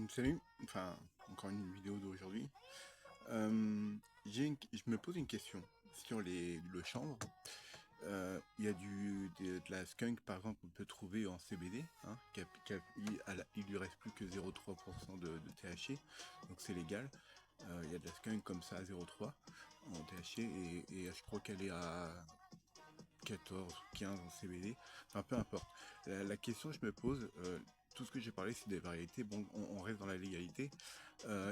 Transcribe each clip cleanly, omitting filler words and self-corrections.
Salut, enfin encore une vidéo d'aujourd'hui. Je me pose une question sur le chanvre. Il y a de la skunk par exemple qu'on peut trouver en CBD, hein, il lui reste plus que 0,3% de THC, donc c'est légal. Il y a de la skunk comme ça à 0,3 en THC et je crois qu'elle est à 14, 15 en CBD, enfin peu importe. La question que je me pose, tout ce que j'ai parlé c'est des variétés, bon on reste dans la légalité.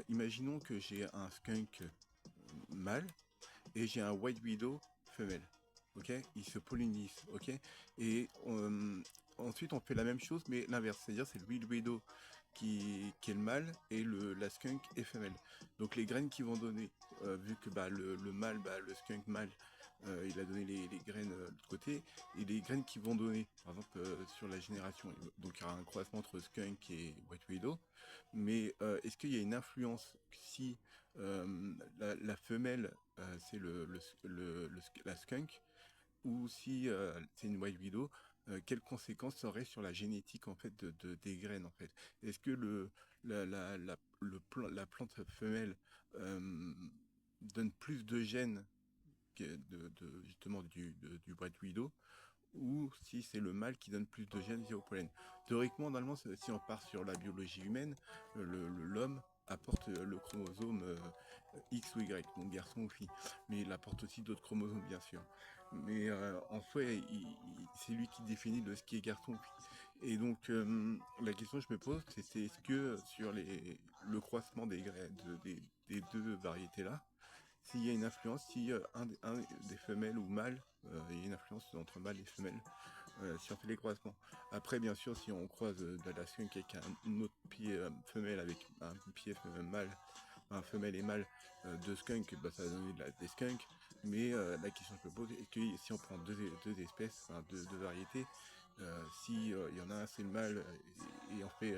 Imaginons que j'ai un skunk mâle et j'ai un white widow femelle. Ok, ils se pollinisent. Ok, et ensuite on fait la même chose mais l'inverse, c'est-à-dire c'est le white widow qui est le mâle et la skunk est femelle. Donc les graines qui vont donner, vu que bah, le mâle, bah, le skunk mâle, il a donné les graines de l'autre côté, et les graines qui vont donner, par exemple sur la génération, donc il y aura un croisement entre skunk et white widow, mais est-ce qu'il y a une influence si la femelle c'est la skunk ou si c'est une white widow, quelles conséquences ça aurait sur la génétique en fait des graines en fait? Est-ce que la plante femelle euh, donne plus de gènes justement du white widow ou si c'est le mâle qui donne plus de gènes liés au pollen. Théoriquement, normalement, si on part sur la biologie humaine, l'homme apporte le chromosome X ou Y, donc garçon ou fille. Mais il apporte aussi d'autres chromosomes, bien sûr. Mais en soi, c'est lui qui définit ce qui est garçon ou fille. Et donc, la question que je me pose, c'est est-ce que sur le croissement des deux variétés-là, s'il y a une influence, si un des femelles ou mâles, il y a une influence entre mâle et femelle, si on fait les croisements. Après, bien sûr, si on croise de la skunk avec une autre pied femelle avec un pied mâle, un femelle et mâle de skunk, bah, ça va donner des skunks. Mais la question que je me pose est que si on prend deux espèces, enfin deux variétés, si il y en a un c'est le mâle et on fait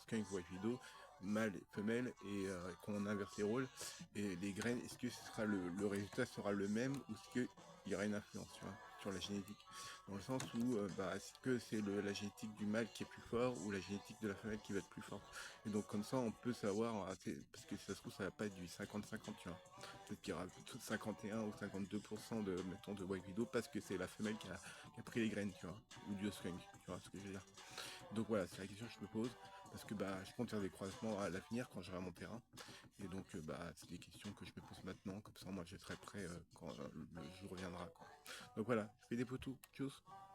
skunk white widow, mâle et femelle et qu'on inverse les rôles et les graines, est-ce que ce sera le résultat sera le même ou est-ce qu'il y aura une influence, tu vois, sur la génétique? Dans le sens où bah, est-ce que c'est la génétique du mâle qui est plus fort ou la génétique de la femelle qui va être plus forte? Et donc comme ça on peut savoir, parce que si ça se trouve ça va pas être du 50-50, tu vois. Peut-être qu'il y aura plutôt 51 ou 52% mettons, de white widow parce que c'est la femelle qui a pris les graines, tu vois, ou du skunk, tu vois ce que je veux dire. Donc voilà, c'est la question que je me pose, parce que bah, je compte faire des croisements à l'avenir quand j'aurai mon terrain, et donc bah, c'est des questions que je me pose maintenant, comme ça moi je serai prêt quand le jour viendra, quoi. Donc voilà, je fais des photos, tchuss.